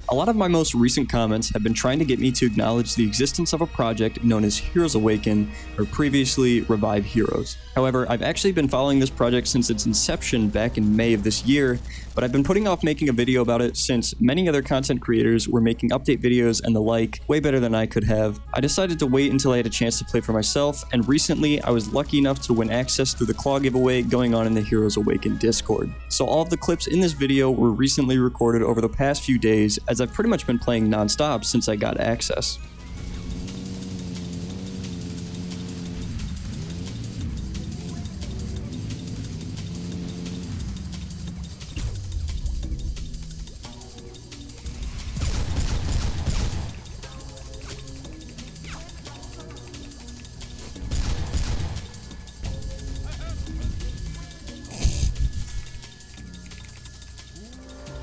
A lot of my most recent comments have been trying to get me to acknowledge the existence of a project known as Heroes Awaken, or previously Revive Heroes. However, I've actually been following this project since its inception back in May of this year, but I've been putting off making a video about it since many other content creators were making update videos and the like way better than I could have. I decided to wait until I had a chance to play for myself, and recently I was lucky enough to win access through the claw giveaway going on in the Heroes Awaken Discord. So all of the clips in this video were recently recorded over the past few days, as I've pretty much been playing non-stop since I got access.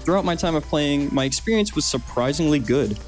Throughout my time of playing, my experience was surprisingly good.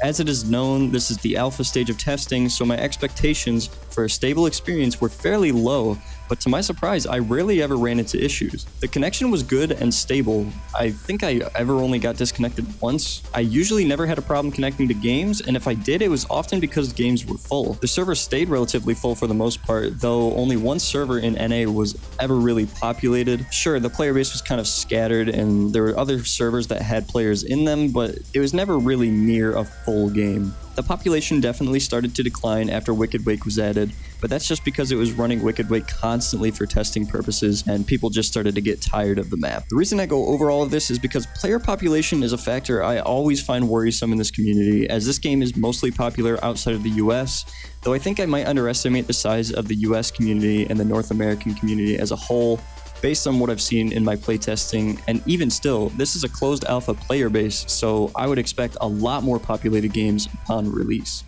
As it is known, this is the alpha stage of testing, so my expectations for a stable experience were fairly low, but to my surprise, I rarely ever ran into issues. The connection was good and stable. I think I ever only got disconnected once. I usually never had a problem connecting to games, and if I did, it was often because games were full. The server stayed relatively full for the most part, though only one server in NA was ever really populated. Sure, the player base was kind of scattered, and there were other servers that had players in them, but it was never really near a full game. The population definitely started to decline after Wicked Wake was added, but that's just because it was running Wicked Wake constantly for testing purposes, and people just started to get tired of the map. The reason I go over all of this is because player population is a factor I always find worrisome in this community, as this game is mostly popular outside of the US, though I think I might underestimate the size of the US community and the North American community as a whole, based on what I've seen in my playtesting, and even still, this is a closed alpha player base, so I would expect a lot more populated games upon release.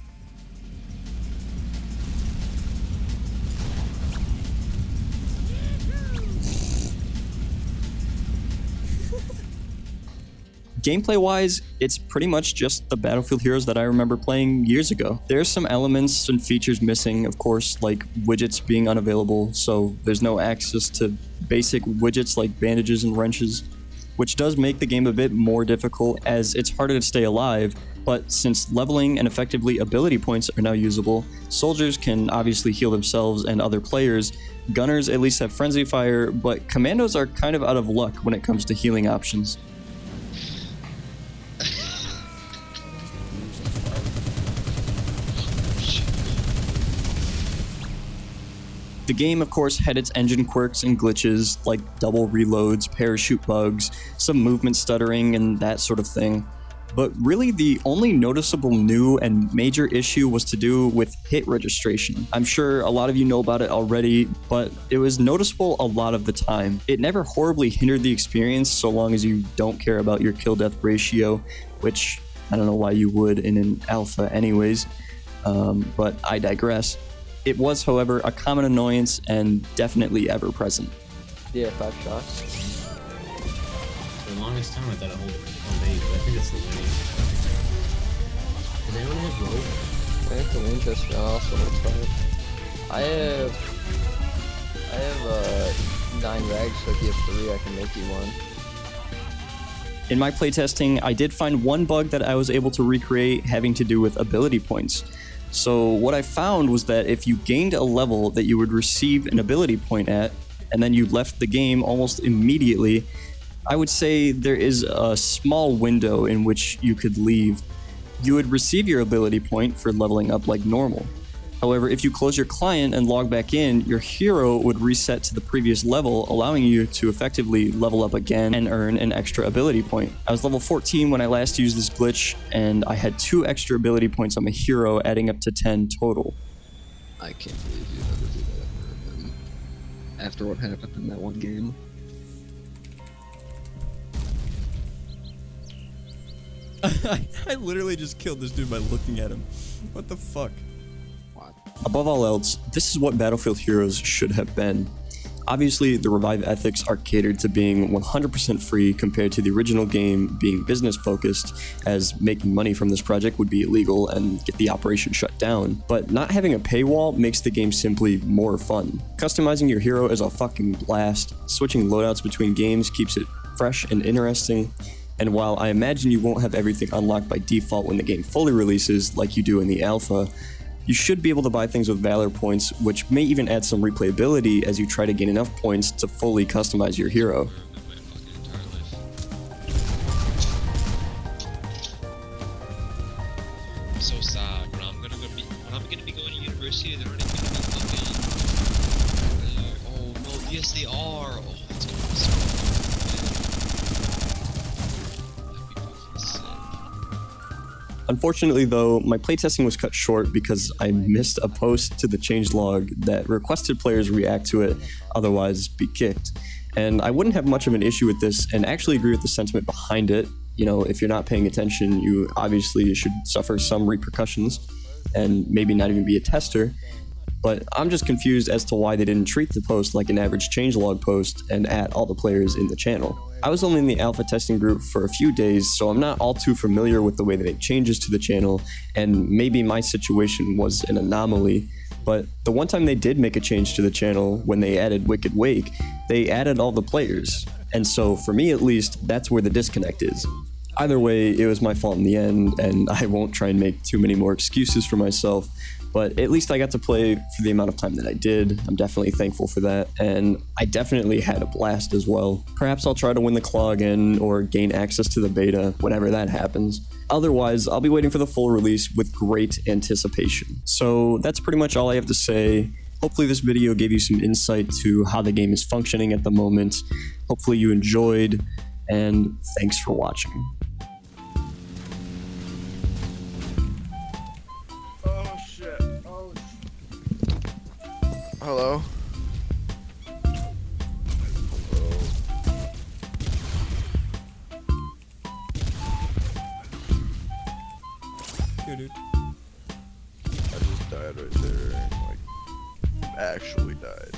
Gameplay-wise, it's pretty much just the Battlefield Heroes that I remember playing years ago. There's some elements and features missing, of course, like widgets being unavailable, so there's no access to basic widgets like bandages and wrenches, which does make the game a bit more difficult as it's harder to stay alive, but since leveling and effectively ability points are now usable, soldiers can obviously heal themselves and other players, gunners at least have frenzy fire, but commandos are kind of out of luck when it comes to healing options. The game, of course, had its engine quirks and glitches, like double reloads, parachute bugs, some movement stuttering, and that sort of thing. But really, the only noticeable new and major issue was to do with hit registration. I'm sure a lot of you know about it already, but it was noticeable a lot of the time. It never horribly hindered the experience so long as you don't care about your kill-death ratio, which I don't know why you would in an alpha anyways, but I digress. It was, however, a common annoyance and definitely ever present. Yeah, 5 shots. For the longest time I thought it hold 8, but I think it's the range. Does anyone have rope? I think the Winchester also looks 5. I have 9 rags, so if you have 3, I can make you 1. In my playtesting, I did find one bug that I was able to recreate having to do with ability points. So what I found was that if you gained a level that you would receive an ability point at, and then you left the game almost immediately, I would say there is a small window in which you could leave. You would receive your ability point for leveling up like normal. However, if you close your client and log back in, your hero would reset to the previous level, allowing you to effectively level up again and earn an extra ability point. I was level 14 when I last used this glitch, and I had 2 extra ability points on my hero, adding up to 10 total. I can't believe you ever do that ever again. After what happened in that one game. I literally just killed this dude by looking at him. What the fuck? Above all else, this is what Battlefield Heroes should have been. Obviously, the Revive ethics are catered to being 100% free compared to the original game being business focused, as making money from this project would be illegal and get the operation shut down. But not having a paywall makes the game simply more fun. Customizing your hero is a fucking blast. Switching loadouts between games keeps it fresh and interesting. And while I imagine you won't have everything unlocked by default when the game fully releases, like you do in the alpha, you should be able to buy things with Valor points, which may even add some replayability as you try to gain enough points to fully customize your hero. I'm so sad. When I'm gonna be going to university, they're not even gonna be fucking. Oh no! Yes, they are. Oh, it's gonna be so good. That'd be fucking sick. Unfortunately though, my playtesting was cut short because I missed a post to the changelog that requested players react to it, otherwise be kicked. And I wouldn't have much of an issue with this and actually agree with the sentiment behind it. You know, if you're not paying attention, you obviously should suffer some repercussions and maybe not even be a tester. But I'm just confused as to why they didn't treat the post like an average changelog post and add all the players in the channel. I was only in the alpha testing group for a few days, so I'm not all too familiar with the way they make changes to the channel, and maybe my situation was an anomaly. But the one time they did make a change to the channel, when they added Wicked Wake, they added all the players. And so for me at least, that's where the disconnect is. Either way, it was my fault in the end, and I won't try and make too many more excuses for myself, but at least I got to play for the amount of time that I did. I'm definitely thankful for that, and I definitely had a blast as well. Perhaps I'll try to win the claw again, or gain access to the beta, whenever that happens. Otherwise, I'll be waiting for the full release with great anticipation. So that's pretty much all I have to say. Hopefully this video gave you some insight to how the game is functioning at the moment. Hopefully you enjoyed, and thanks for watching. Oh shit. Oh. Hello? Here, dude. I just died right there and like actually died.